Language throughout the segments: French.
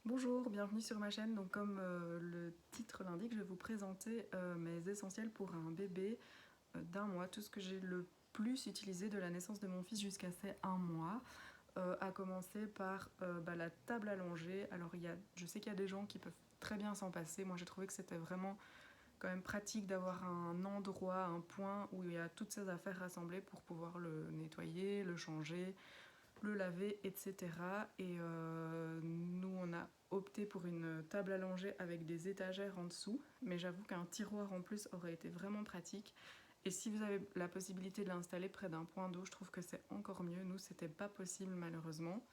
Bonjour, bienvenue sur ma chaîne. Donc comme le titre l'indique, je vais vous présenter mes essentiels pour un bébé d'un mois, tout ce que j'ai le plus utilisé de la naissance de mon fils jusqu'à ses 1 mois. À commencer par la table allongée. Alors je sais qu'il y a des gens qui peuvent très bien s'en passer. Moi j'ai trouvé que c'était vraiment quand même pratique d'avoir un endroit, un point où il y a toutes ces affaires rassemblées pour pouvoir le nettoyer, le changer, le laver, etc. Et nous, on a opté pour une table allongée avec des étagères en dessous, mais j'avoue qu'un tiroir en plus aurait été vraiment pratique. Et si vous avez la possibilité de l'installer près d'un point d'eau, je trouve que c'est encore mieux. Nous, c'était pas possible malheureusement.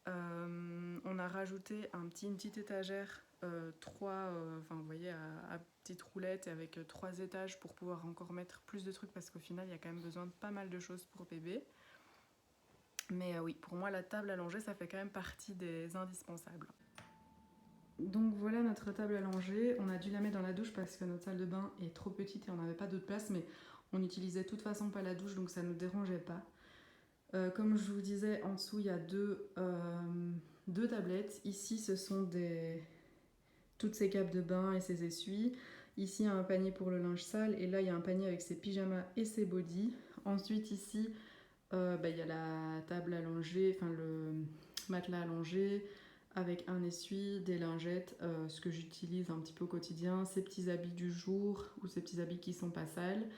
On a rajouté une petite étagère, vous voyez, à petite roulette et avec 3 étages pour pouvoir encore mettre plus de trucs parce qu'au final, il y a quand même besoin de pas mal de choses pour bébé. Mais oui, pour moi, la table allongée, ça fait quand même partie des indispensables. Donc voilà notre table allongée. On a dû la mettre dans la douche parce que notre salle de bain est trop petite et on n'avait pas d'autre place, mais on n'utilisait de toute façon pas la douche, donc ça ne nous dérangeait pas. Comme je vous disais, en dessous, il y a deux tablettes. Ici, ce sont toutes ces capes de bain et ses essuies. Ici, il y a un panier pour le linge sale, et là, il y a un panier avec ses pyjamas et ses bodys. Ensuite, ici, il y a la table allongée, enfin le matelas allongé avec un essuie, des lingettes, ce que j'utilise un petit peu au quotidien, ses petits habits du jour ou ses petits habits qui sont pas sales,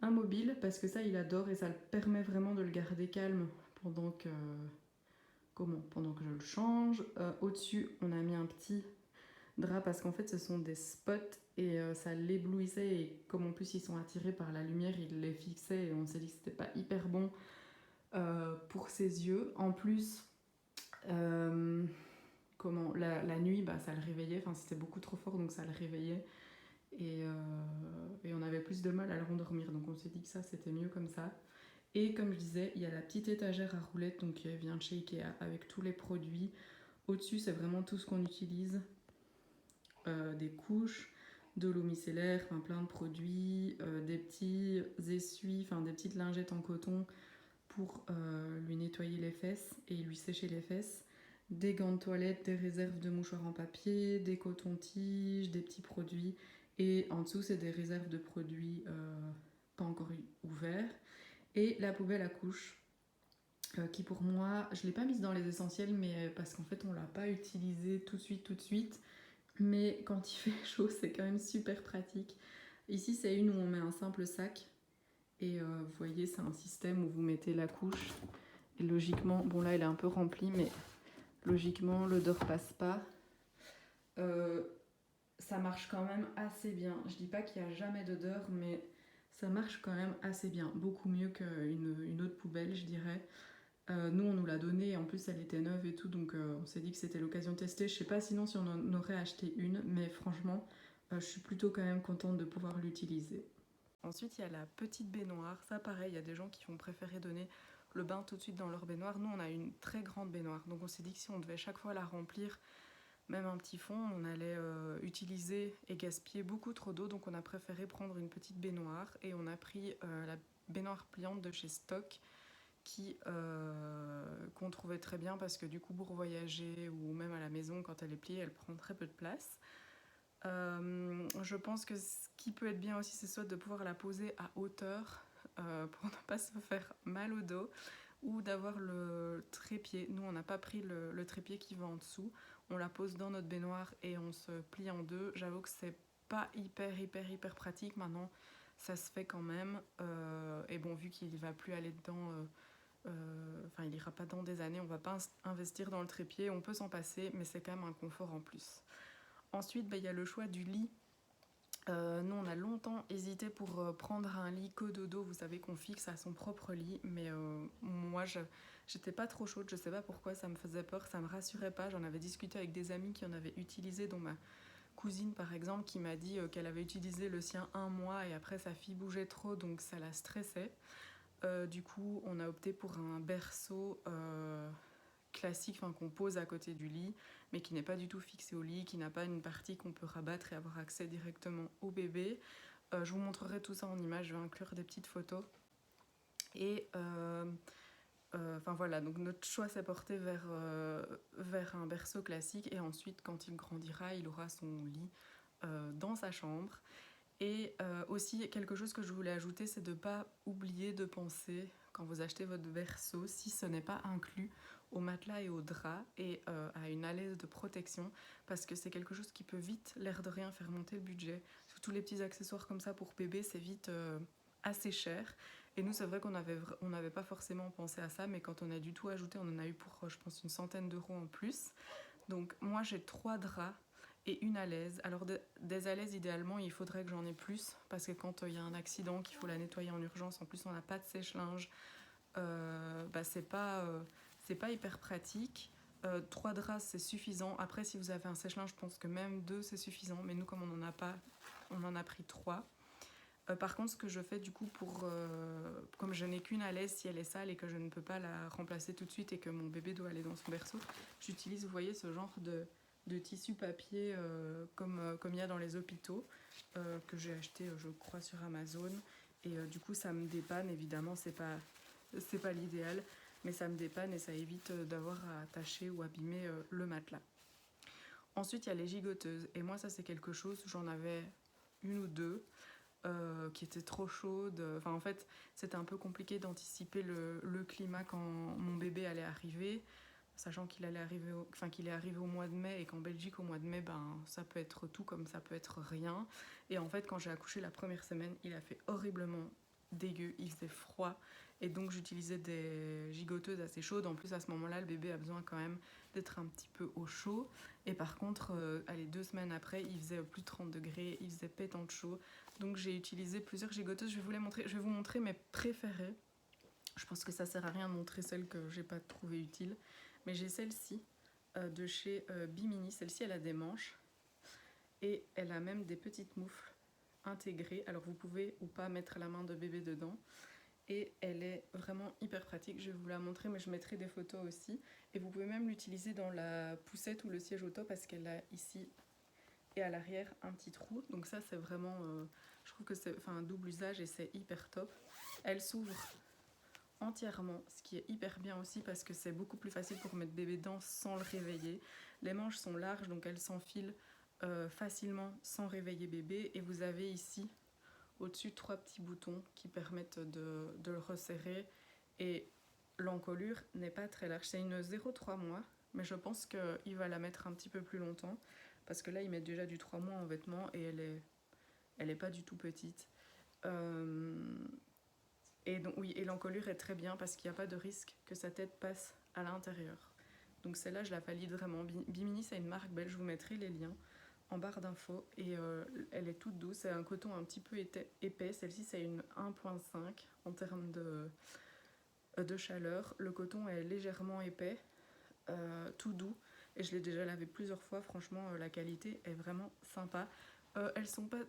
un mobile parce que ça il adore et ça le permet vraiment de le garder calme pendant que pendant que je le change. Au-dessus on a mis un petit drap parce qu'en fait ce sont des spots et ça l'éblouissait, et comme en plus ils sont attirés par la lumière, il les fixait et on s'est dit que c'était pas hyper bon pour ses yeux. En plus, la nuit, ça le réveillait, enfin c'était beaucoup trop fort donc ça le réveillait, et on avait plus de mal à le rendormir, donc on s'est dit que ça c'était mieux comme ça. Et comme je disais, il y a la petite étagère à roulettes donc qui vient de chez Ikea avec tous les produits. Au-dessus, c'est vraiment tout ce qu'on utilise, des couches, de l'eau micellaire, enfin plein de produits, des petits essuies, enfin des petites lingettes en coton pour lui nettoyer les fesses et lui sécher les fesses, des gants de toilette, des réserves de mouchoirs en papier, des cotons-tiges, des petits produits, et en dessous c'est des réserves de produits pas encore ouverts, et la poubelle à couches qui pour moi, je ne l'ai pas mise dans les essentiels, mais parce qu'en fait on l'a pas utilisée tout de suite, mais quand il fait chaud c'est quand même super pratique. Ici c'est une où on met un simple sac, et vous voyez, c'est un système où vous mettez la couche. Et logiquement, bon là elle est un peu remplie, mais logiquement l'odeur passe pas. Ça marche quand même assez bien. Je dis pas qu'il n'y a jamais d'odeur, mais ça marche quand même assez bien. Beaucoup mieux qu'une autre poubelle, je dirais. Nous on nous l'a donnée, et en plus elle était neuve et tout, donc on s'est dit que c'était l'occasion de tester. Je sais pas sinon si on en aurait acheté une, mais franchement, je suis plutôt quand même contente de pouvoir l'utiliser. Ensuite, il y a la petite baignoire. Ça, pareil, il y a des gens qui vont préférer donner le bain tout de suite dans leur baignoire. Nous, on a une très grande baignoire. Donc, on s'est dit que si on devait chaque fois la remplir, même un petit fond, on allait utiliser et gaspiller beaucoup trop d'eau. Donc, on a préféré prendre une petite baignoire. Et on a pris la baignoire pliante de chez Stock qu'on trouvait très bien parce que du coup, pour voyager ou même à la maison, quand elle est pliée, elle prend très peu de place. Je pense que ce qui peut être bien aussi, c'est soit de pouvoir la poser à hauteur pour ne pas se faire mal au dos, ou d'avoir le trépied. Nous, on n'a pas pris le trépied qui va en dessous. On la pose dans notre baignoire et on se plie en deux. J'avoue que c'est pas hyper pratique. Maintenant, ça se fait quand même. Et bon, vu qu'il va plus aller dedans, il ira pas dans des années, on va pas investir dans le trépied. On peut s'en passer, mais c'est quand même un confort en plus. Ensuite, il y a le choix du lit. Nous, on a longtemps hésité pour prendre un lit cododo, vous savez, qu'on fixe à son propre lit, mais moi, j'étais pas trop chaude, je sais pas pourquoi, ça me faisait peur, ça me rassurait pas. J'en avais discuté avec des amis qui en avaient utilisé, dont ma cousine par exemple, qui m'a dit qu'elle avait utilisé le sien 1 mois et après sa fille bougeait trop, donc ça la stressait. Du coup, on a opté pour un berceau classique, qu'on pose à côté du lit, mais qui n'est pas du tout fixé au lit, qui n'a pas une partie qu'on peut rabattre et avoir accès directement au bébé. Je vous montrerai tout ça en image, je vais inclure des petites photos. Et Enfin voilà, donc notre choix s'est porté vers un berceau classique et ensuite quand il grandira, il aura son lit dans sa chambre. Et aussi quelque chose que je voulais ajouter, c'est de ne pas oublier de penser quand vous achetez votre berceau, si ce n'est pas inclus, au matelas et au drap et à une alaise de protection, parce que c'est quelque chose qui peut vite, l'air de rien, faire monter le budget. Tous les petits accessoires comme ça pour bébé, c'est vite assez cher. Et nous, c'est vrai qu'on n'avait pas forcément pensé à ça, mais quand on a du tout ajouté, on en a eu pour, je pense, une centaine d'euros en plus. Donc moi, j'ai 3 draps et une alaise. Alors des alaises, idéalement, il faudrait que j'en ai plus, parce que quand il y a un accident, qu'il faut la nettoyer en urgence, en plus on n'a pas de sèche-linge, c'est pas hyper pratique. 3 draps, c'est suffisant. Après, si vous avez un sèche-linge, je pense que même 2, c'est suffisant. Mais nous, comme on n'en a pas, on en a pris 3. Par contre, ce que je fais du coup comme je n'ai qu'une alaise, si elle est sale et que je ne peux pas la remplacer tout de suite et que mon bébé doit aller dans son berceau, j'utilise, vous voyez, ce genre de tissu papier comme il y a dans les hôpitaux, que j'ai acheté, je crois, sur Amazon. Et du coup, ça me dépanne, évidemment, c'est pas l'idéal, mais ça me dépanne et ça évite d'avoir à attacher ou abîmer le matelas. Ensuite, il y a les gigoteuses. Et moi, ça, c'est quelque chose, j'en avais une ou deux. Qui étaient trop chaudes. Enfin, en fait, c'était un peu compliqué d'anticiper le climat quand mon bébé allait arriver, sachant qu'il est arrivé au mois de mai et qu'en Belgique, au mois de mai, ça peut être tout comme ça peut être rien. Et en fait, quand j'ai accouché la première semaine, il a fait horriblement dégueu, il faisait froid. Et donc, j'utilisais des gigoteuses assez chaudes. En plus, à ce moment-là, le bébé a besoin quand même d'être un petit peu au chaud. Et par contre, 2 semaines après, il faisait plus de 30 degrés, il faisait pétant de chaud. Donc j'ai utilisé plusieurs gigoteuses. Je vais vous montrer mes préférées. Je pense que ça sert à rien de montrer celles que j'ai pas trouvées utiles. Mais j'ai celle-ci de chez Bimini. Celle-ci, elle a des manches. Et elle a même des petites moufles intégrées. Alors vous pouvez ou pas mettre la main de bébé dedans. Et elle est vraiment hyper pratique. Je vais vous la montrer, mais je mettrai des photos aussi. Et vous pouvez même l'utiliser dans la poussette ou le siège auto parce qu'elle a ici et à l'arrière un petit trou. Donc ça, c'est vraiment... je trouve que c'est un double usage et c'est hyper top. Elle s'ouvre entièrement, ce qui est hyper bien aussi parce que c'est beaucoup plus facile pour mettre bébé dedans sans le réveiller. Les manches sont larges, donc elles s'enfilent facilement sans réveiller bébé. Et vous avez ici au-dessus 3 petits boutons qui permettent de le resserrer. Et l'encolure n'est pas très large. C'est une 0,3 mois, mais je pense qu'il va la mettre un petit peu plus longtemps parce que là, il met déjà du 3 mois en vêtements et elle est pas du tout petite. Et donc oui, et l'encolure est très bien parce qu'il n'y a pas de risque que sa tête passe à l'intérieur. Donc celle-là, je la valide vraiment. Bimini, c'est une marque belge, je vous mettrai les liens en barre d'infos. Et elle est toute douce, c'est un coton un petit peu épais. Celle-ci, c'est une 1,5 en termes de chaleur. Le coton est légèrement épais, tout doux. Et je l'ai déjà lavé plusieurs fois, franchement, la qualité est vraiment sympa. Elles sont pas...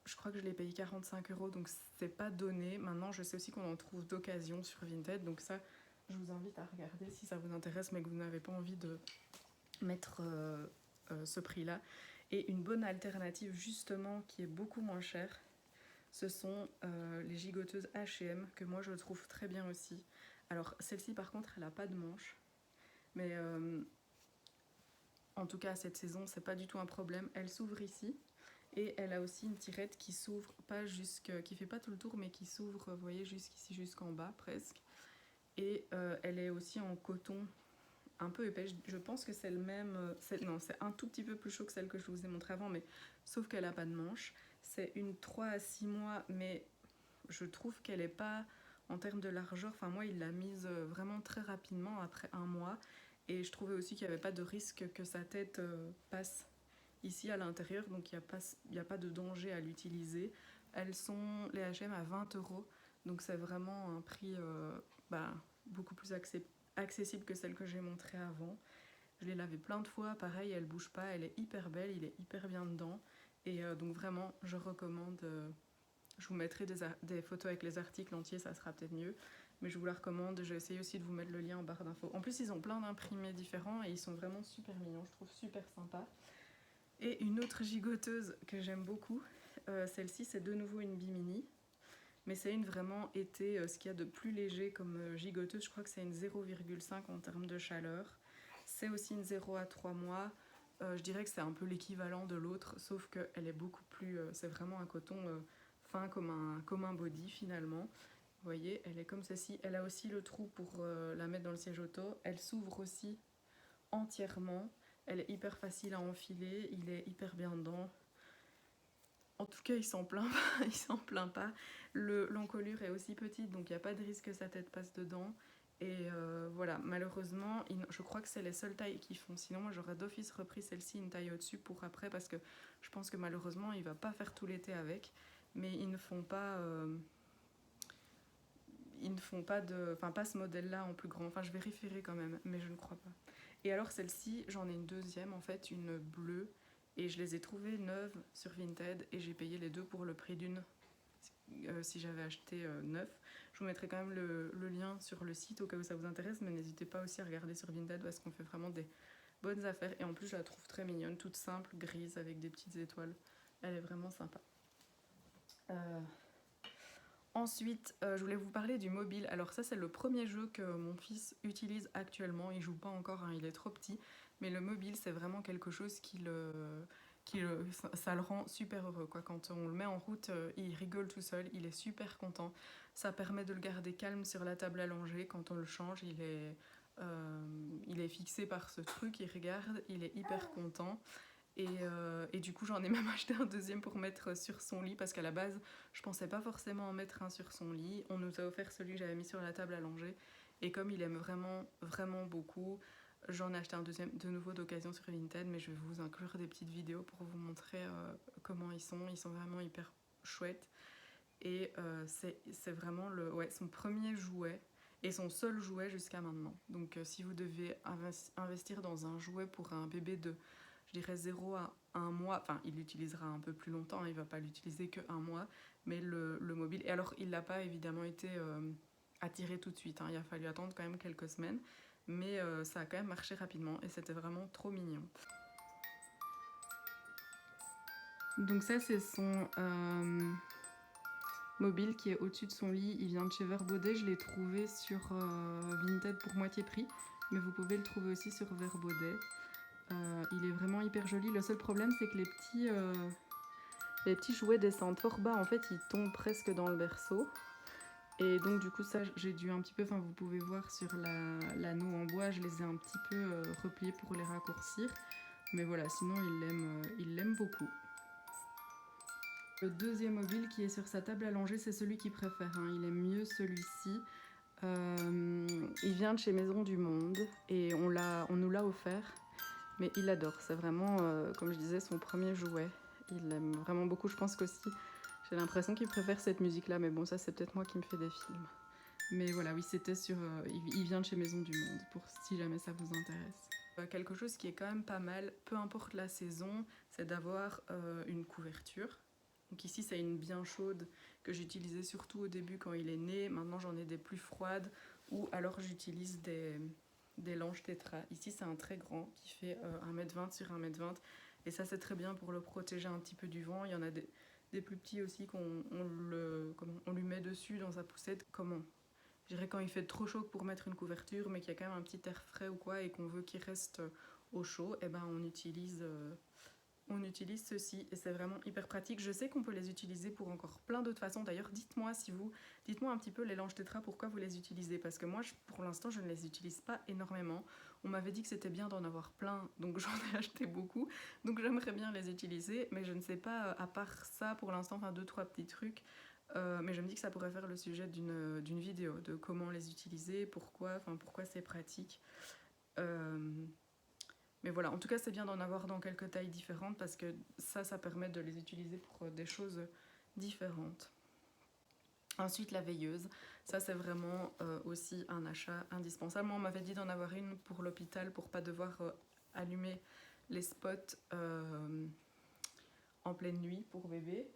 Je crois que je l'ai payé 45 euros, donc c'est pas donné. Maintenant, je sais aussi qu'on en trouve d'occasion sur Vinted, donc ça, je vous invite à regarder si ça vous intéresse, mais que vous n'avez pas envie de mettre ce prix-là. Et une bonne alternative, justement, qui est beaucoup moins chère, ce sont les gigoteuses H&M, que moi, je trouve très bien aussi. Alors, celle-ci, par contre, elle n'a pas de manche, mais en tout cas, cette saison, c'est pas du tout un problème. Elle s'ouvre ici. Et elle a aussi une tirette qui s'ouvre, qui fait pas tout le tour, mais qui s'ouvre, vous voyez, jusqu'ici, jusqu'en bas, presque. Et elle est aussi en coton un peu épais. Je pense que c'est le même... non, c'est un tout petit peu plus chaud que celle que je vous ai montré avant, mais sauf qu'elle a pas de manche. C'est une 3 à 6 mois, mais je trouve qu'elle est pas... En termes de largeur, enfin moi, il l'a mise vraiment très rapidement, après 1 mois. Et je trouvais aussi qu'il n'y avait pas de risque que sa tête passe ici à l'intérieur, donc il n'y a pas de danger à l'utiliser. Elles sont, les H&M, à 20 euros, donc c'est vraiment un prix beaucoup plus accessible que celle que j'ai montrée avant. Je l'ai lavée plein de fois, pareil, elle bouge pas, elle est hyper belle, il est hyper bien dedans. Et donc vraiment, je recommande... je vous mettrai des photos avec les articles entiers, ça sera peut-être mieux. Mais je vous la recommande, je vais essayer aussi de vous mettre le lien en barre d'infos. En plus, ils ont plein d'imprimés différents et ils sont vraiment super mignons, je trouve super sympa. Et une autre gigoteuse que j'aime beaucoup, celle-ci, c'est de nouveau une Bimini. Mais c'est une vraiment été, ce qu'il y a de plus léger comme gigoteuse. Je crois que c'est une 0,5 en termes de chaleur. C'est aussi une 0 à 3 mois. Je dirais que c'est un peu l'équivalent de l'autre, sauf qu'elle est beaucoup plus... c'est vraiment un coton fin comme un body finalement. Vous voyez, elle est comme ceci. Elle a aussi le trou pour la mettre dans le siège auto. Elle s'ouvre aussi entièrement. Elle est hyper facile à enfiler. Il est hyper bien dedans. En tout cas, il s'en plaint pas. Il s'en plaint pas. L'encolure est aussi petite, donc il n'y a pas de risque que sa tête passe dedans. Et voilà, malheureusement, je crois que c'est les seules tailles qu'ils font. Sinon, moi, j'aurais d'office repris celle-ci, une taille au-dessus pour après, parce que je pense que malheureusement, il va pas faire tout l'été avec. Mais ils ne font pas... ils ne font pas de... Enfin, pas ce modèle-là en plus grand. Enfin, je vérifierai quand même, mais je ne crois pas. Et alors, celle-ci, j'en ai une deuxième, en fait, une bleue. Et je les ai trouvées neuves sur Vinted. Et j'ai payé les deux pour le prix d'une si j'avais acheté neuf. Je vous mettrai quand même le lien sur le site au cas où ça vous intéresse. Mais n'hésitez pas aussi à regarder sur Vinted parce qu'on fait vraiment des bonnes affaires. Et en plus, je la trouve très mignonne, toute simple, grise, avec des petites étoiles. Elle est vraiment sympa. Ensuite, je voulais vous parler du mobile. Alors ça, c'est le premier jeu que mon fils utilise actuellement. Il joue pas encore, hein, il est trop petit. Mais le mobile, c'est vraiment quelque chose ça le rend super heureux, quoi. Quand on le met en route, il rigole tout seul, il est super content. Ça permet de le garder calme sur la table allongée. Quand on le change, il est fixé par ce truc, il regarde, il est hyper content. Et du coup, j'en ai même acheté un deuxième pour mettre sur son lit parce qu'à la base, je pensais pas forcément en mettre un sur son lit. On nous a offert celui que j'avais mis sur la table allongée. Et comme il aime vraiment, vraiment beaucoup, j'en ai acheté un deuxième de nouveau d'occasion sur Vinted. Mais je vais vous inclure des petites vidéos pour vous montrer comment ils sont. Ils sont vraiment hyper chouettes. Et c'est vraiment son premier jouet et son seul jouet jusqu'à maintenant. Donc si vous devez investir dans un jouet pour un bébé de, je dirais 0 à 1 mois, enfin il l'utilisera un peu plus longtemps, il va pas l'utiliser que 1 mois, mais le mobile, et alors il n'a pas évidemment été attiré tout de suite, hein, il a fallu attendre quand même quelques semaines, mais ça a quand même marché rapidement et c'était vraiment trop mignon. Donc ça c'est son mobile qui est au-dessus de son lit, il vient de chez Verbaudet, je l'ai trouvé sur Vinted pour moitié prix, mais vous pouvez le trouver aussi sur Verbaudet. Il est vraiment hyper joli. Le seul problème, c'est que les petits jouets descendent fort bas. En fait, ils tombent presque dans le berceau. Et donc, du coup, ça, j'ai dû un petit peu... Enfin, vous pouvez voir sur l'anneau en bois, je les ai un petit peu repliés pour les raccourcir. Mais voilà, sinon, il l'aime beaucoup. Le deuxième mobile qui est sur sa table allongée, c'est celui qu'il préfère, hein. Il aime mieux celui-ci. Il vient de chez Maison du Monde et on nous l'a offert. Mais il adore, c'est vraiment, comme je disais, son premier jouet. Il l'aime vraiment beaucoup, je pense qu'aussi, j'ai l'impression qu'il préfère cette musique-là, mais bon, ça c'est peut-être moi qui me fais des films. Mais voilà, oui, c'était sur... il vient de chez Maison du Monde, pour si jamais ça vous intéresse. Quelque chose qui est quand même pas mal, peu importe la saison, c'est d'avoir une couverture. Donc ici, c'est une bien chaude que j'utilisais surtout au début quand il est né. Maintenant, j'en ai des plus froides, ou alors j'utilise des langes tétra. Ici, c'est un très grand qui fait 1,20 m sur 1,20 m. Et ça, c'est très bien pour le protéger un petit peu du vent. Il y en a des plus petits aussi qu'on lui met dessus dans sa poussette. Je dirais quand il fait trop chaud pour mettre une couverture, mais qu'il y a quand même un petit air frais ou quoi, et qu'on veut qu'il reste au chaud, et ben on utilise ceci et c'est vraiment hyper pratique. Je sais qu'on peut les utiliser pour encore plein d'autres façons. D'ailleurs, dites-moi un petit peu les langes tétra, pourquoi vous les utilisez, parce que moi, pour l'instant, je ne les utilise pas énormément. On m'avait dit que c'était bien d'en avoir plein, donc j'en ai acheté beaucoup. Donc j'aimerais bien les utiliser, mais je ne sais pas, à part ça, pour l'instant, enfin 2-3 petits trucs. Mais je me dis que ça pourrait faire le sujet d'une vidéo, de comment les utiliser, pourquoi c'est pratique. Mais voilà, en tout cas, c'est bien d'en avoir dans quelques tailles différentes parce que ça permet de les utiliser pour des choses différentes. Ensuite, la veilleuse. Ça, c'est vraiment aussi un achat indispensable. Moi, on m'avait dit d'en avoir une pour l'hôpital pour pas devoir allumer les spots en pleine nuit pour bébé.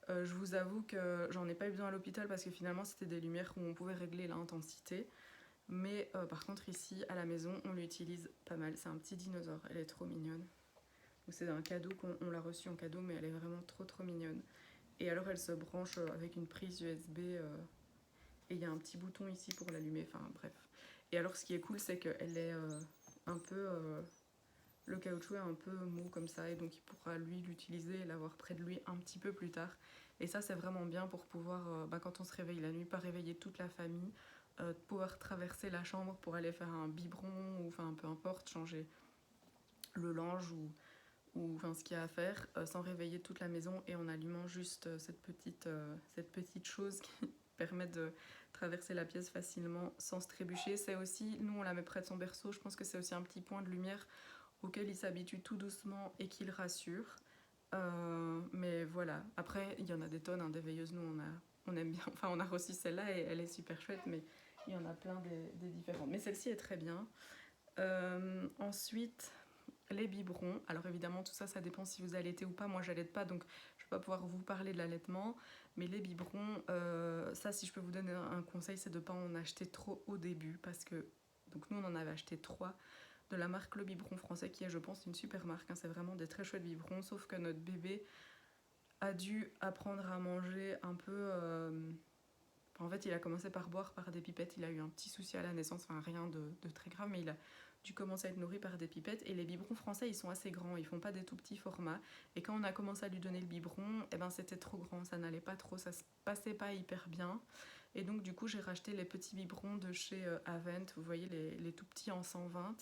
Je vous avoue que j'en ai pas eu besoin à l'hôpital parce que finalement, c'était des lumières où on pouvait régler l'intensité. Mais par contre ici à la maison on l'utilise pas mal, c'est un petit dinosaure, elle est trop mignonne. C'est un cadeau qu'on l'a reçu en cadeau mais elle est vraiment trop mignonne. Et alors elle se branche avec une prise USB et il y a un petit bouton ici pour l'allumer, enfin bref. Et alors ce qui est cool c'est qu'elle est un peu... le caoutchouc est un peu mou comme ça et donc il pourra lui l'utiliser et l'avoir près de lui un petit peu plus tard. Et ça c'est vraiment bien pour pouvoir, quand on se réveille la nuit, pas réveiller toute la famille, pouvoir traverser la chambre pour aller faire un biberon ou enfin peu importe, changer le linge ou enfin ce qu'il y a à faire sans réveiller toute la maison et en allumant juste cette petite chose qui permet de traverser la pièce facilement sans se trébucher. C'est aussi, nous on la met près de son berceau, je pense que c'est aussi un petit point de lumière auquel il s'habitue tout doucement et qu'il rassure. Mais voilà, après il y en a des tonnes, hein, des veilleuses, nous on aime bien, enfin on a reçu celle-là et elle est super chouette, mais il y en a plein des différentes. Mais celle-ci est très bien. Ensuite, les biberons. Alors évidemment, tout ça, ça dépend si vous allaitez ou pas. Moi, j'allaite pas, donc je vais pas pouvoir vous parler de l'allaitement. Mais les biberons, ça, si je peux vous donner un conseil, c'est de pas en acheter trop au début, parce que donc nous, on en avait acheté 3 de la marque Le Biberon Français, qui est, je pense, une super marque. Hein. C'est vraiment des très chouettes biberons, sauf que notre bébé a dû apprendre à manger un peu. En fait, il a commencé par boire par des pipettes. Il a eu un petit souci à la naissance, enfin rien de très grave, mais il a dû commencer à être nourri par des pipettes. Et les biberons français, ils sont assez grands, ils font pas des tout petits formats. Et quand on a commencé à lui donner le biberon, eh ben, c'était trop grand, ça n'allait pas trop, ça se passait pas hyper bien. Et donc, du coup, j'ai racheté les petits biberons de chez Avent, vous voyez, les tout petits en 120.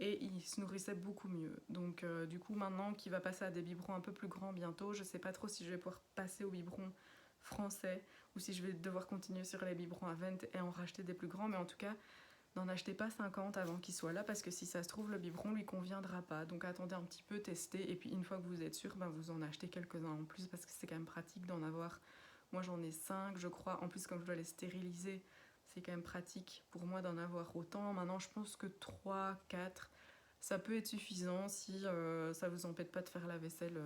Et il se nourrissait beaucoup mieux. Donc, du coup, maintenant qu'il va passer à des biberons un peu plus grands bientôt, je sais pas trop si je vais pouvoir passer au biberon français ou si je vais devoir continuer sur les biberons Avent et en racheter des plus grands, mais en tout cas, n'en achetez pas 50 avant qu'il soit là, parce que si ça se trouve, le biberon lui conviendra pas. Donc attendez un petit peu, testez, et puis une fois que vous êtes sûr, vous en achetez quelques-uns en plus, parce que c'est quand même pratique d'en avoir. Moi j'en ai 5, je crois. En plus, comme je dois les stériliser, c'est quand même pratique pour moi d'en avoir autant. Maintenant, je pense que 3, 4, ça peut être suffisant si ça vous empêche pas de faire la vaisselle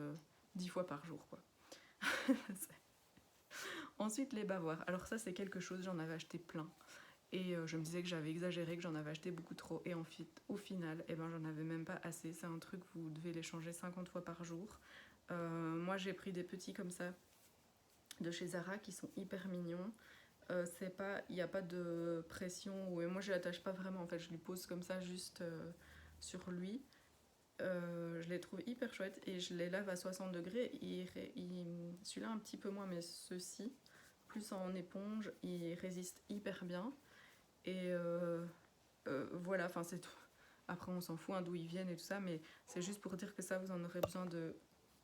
10 fois par jour, quoi. Ensuite, les bavoirs. Alors ça, c'est quelque chose, j'en avais acheté plein. Et je me disais que j'avais exagéré, que j'en avais acheté beaucoup trop. Et au final, j'en avais même pas assez. C'est un truc, vous devez les changer 50 fois par jour. Moi, j'ai pris des petits comme ça de chez Zara qui sont hyper mignons. Il n'y a pas de pression. Moi, je l'attache pas vraiment. En fait, je lui pose comme ça juste sur lui. Je les trouve hyper chouettes et je les lave à 60 degrés. Celui-là un petit peu moins, mais ceux-ci, plus en éponge, ils résistent hyper bien. Et voilà, enfin c'est tout. Après on s'en fout d'où ils viennent et tout ça, mais c'est juste pour dire que ça vous en aurez besoin de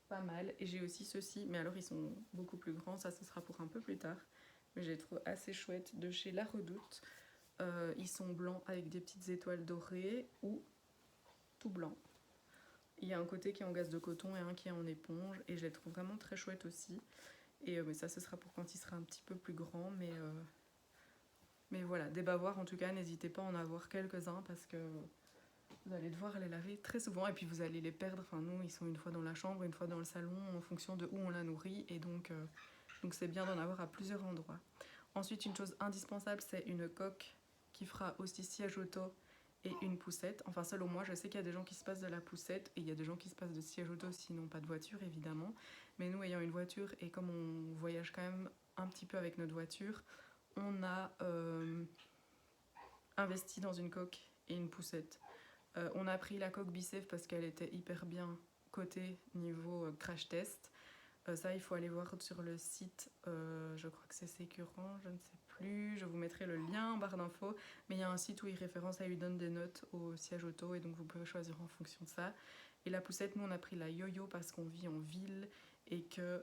pas mal. Et j'ai aussi ceux-ci, mais alors ils sont beaucoup plus grands, ça ce sera pour un peu plus tard. Mais je les trouve assez chouettes de chez La Redoute. Ils sont blancs avec des petites étoiles dorées ou tout blanc. Il y a un côté qui est en gaze de coton et un qui est en éponge, et je les trouve vraiment très chouettes aussi. Et mais ça ce sera pour quand il sera un petit peu plus grand, mais voilà, des bavoirs en tout cas, n'hésitez pas à en avoir quelques-uns parce que vous allez devoir les laver très souvent et puis vous allez les perdre. Enfin, nous, ils sont une fois dans la chambre, une fois dans le salon en fonction de où on la nourrit et donc c'est bien d'en avoir à plusieurs endroits. Ensuite, une chose indispensable, c'est une coque qui fera aussi siège auto et une poussette. Enfin, selon moi, je sais qu'il y a des gens qui se passent de la poussette et il y a des gens qui se passent de siège auto s'ils n'ont pas de voiture, évidemment. Mais nous, ayant une voiture et comme on voyage quand même un petit peu avec notre voiture, on a investi dans une coque et une poussette. On a pris la coque Bicef parce qu'elle était hyper bien cotée niveau crash test. Ça, il faut aller voir sur le site, je crois que c'est Sécurant, je ne sais plus, je vous mettrai le lien en barre d'infos, mais il y a un site où il référence, il donne des notes au siège auto et donc vous pouvez choisir en fonction de ça. Et la poussette, nous on a pris la Yo-Yo parce qu'on vit en ville et que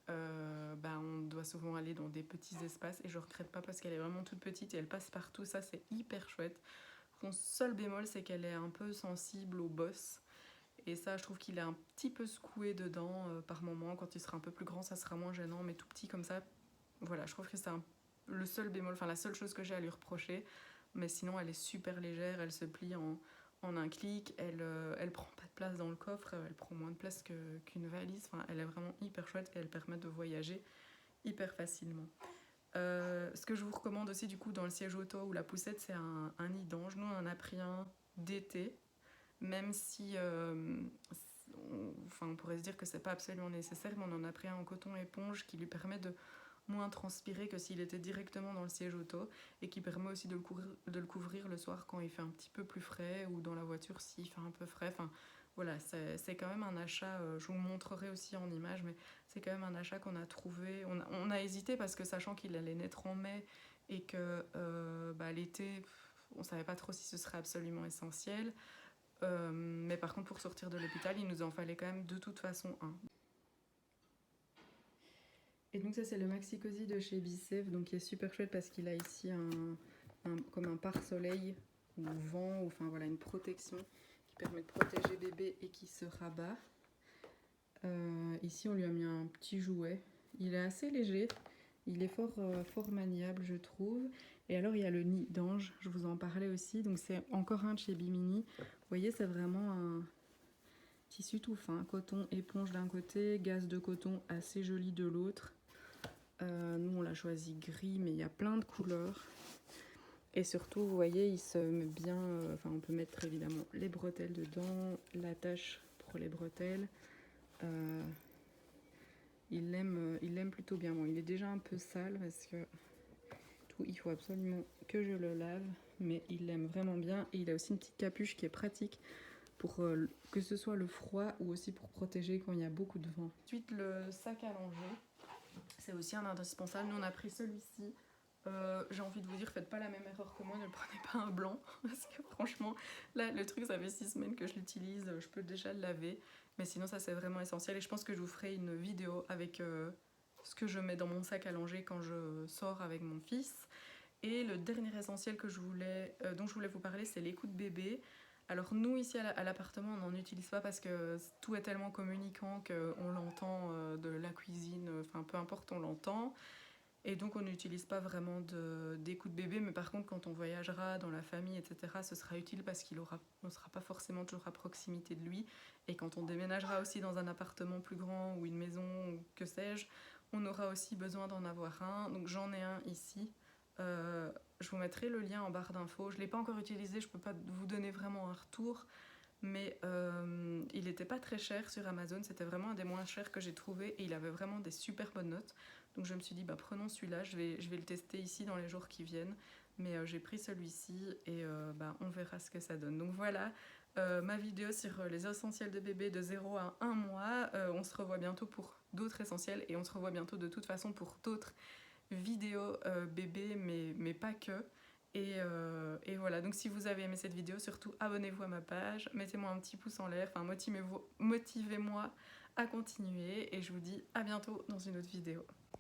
on doit souvent aller dans des petits espaces et je regrette pas parce qu'elle est vraiment toute petite et elle passe partout, ça c'est hyper chouette. Son seul bémol c'est qu'elle est un peu sensible aux bosses et ça je trouve qu'il est un petit peu secoué dedans par moment. Quand il sera un peu plus grand ça sera moins gênant, mais tout petit comme ça, voilà, je trouve que c'est le seul bémol, enfin la seule chose que j'ai à lui reprocher, mais sinon elle est super légère, elle se plie en un clic, elle prend pas de place dans le coffre, elle prend moins de place qu'une valise, enfin, elle est vraiment hyper chouette et elle permet de voyager hyper facilement. Ce que je vous recommande aussi du coup dans le siège auto ou la poussette, c'est un nid d'ange. Nous on en a pris un d'été, même si on pourrait se dire que c'est pas absolument nécessaire, mais on en a pris un en coton éponge qui lui permet de moins transpirer que s'il était directement dans le siège auto et qui permet aussi de le couvrir le soir quand il fait un petit peu plus frais ou dans la voiture s'il fait un peu frais. Enfin, voilà, c'est quand même un achat, je vous montrerai aussi en image, mais c'est quand même un achat qu'on a trouvé. On a hésité parce que sachant qu'il allait naître en mai et que l'été, on savait pas trop si ce serait absolument essentiel. Mais par contre, pour sortir de l'hôpital, il nous en fallait quand même de toute façon un. Et donc ça c'est le Maxi Cosi de chez Bicef, donc qui est super chouette parce qu'il a ici comme un pare-soleil ou vent, ou enfin voilà, une protection qui permet de protéger bébé et qui se rabat. Ici on lui a mis un petit jouet, il est assez léger, il est fort maniable je trouve. Et alors il y a le nid d'ange, je vous en parlais aussi, donc c'est encore un de chez Bimini. Vous voyez, c'est vraiment un tissu tout fin, coton éponge d'un côté, gaze de coton assez joli de l'autre. Nous on l'a choisi gris, mais il y a plein de couleurs. Et surtout, vous voyez, il se met bien. On peut mettre évidemment les bretelles dedans, l'attache pour les bretelles. Il l'aime plutôt bien. Bon, il est déjà un peu sale parce que il faut absolument que je le lave, mais il l'aime vraiment bien. Et il a aussi une petite capuche qui est pratique pour que ce soit le froid ou aussi pour protéger quand il y a beaucoup de vent. Ensuite, le sac à langer. C'est aussi un indispensable. Nous, on a pris celui-ci. J'ai envie de vous dire, faites pas la même erreur que moi, ne prenez pas un blanc. Parce que franchement, là, le truc, ça fait 6 semaines que je l'utilise. Je peux déjà le laver. Mais sinon, ça, c'est vraiment essentiel. Et je pense que je vous ferai une vidéo avec ce que je mets dans mon sac à langer quand je sors avec mon fils. Et le dernier essentiel que dont je voulais vous parler, c'est les coups de bébé. Alors nous ici à l'appartement on n'en utilise pas parce que tout est tellement communicant qu'on l'entend de la cuisine, enfin peu importe on l'entend. Et donc on n'utilise pas vraiment des coups de bébé, mais par contre quand on voyagera dans la famille, etc., ce sera utile parce qu'on ne sera pas forcément toujours à proximité de lui. Et quand on déménagera aussi dans un appartement plus grand ou une maison ou que sais-je, on aura aussi besoin d'en avoir un. Donc j'en ai un ici. Je vous mettrai le lien en barre d'infos. Je ne l'ai pas encore utilisé, je ne peux pas vous donner vraiment un retour, mais il n'était pas très cher sur Amazon, c'était vraiment un des moins chers que j'ai trouvé et il avait vraiment des super bonnes notes. Donc je me suis dit, prenons celui-là, je vais le tester ici dans les jours qui viennent. Mais j'ai pris celui-ci et on verra ce que ça donne. Donc voilà, ma vidéo sur les essentiels de bébé de 0 à 1 mois. On se revoit bientôt pour d'autres essentiels et on se revoit bientôt de toute façon pour d'autres vidéo bébé, mais pas que. Et voilà, donc si vous avez aimé cette vidéo, surtout abonnez-vous à ma page, mettez-moi un petit pouce en l'air, enfin motivez-moi à continuer et je vous dis à bientôt dans une autre vidéo.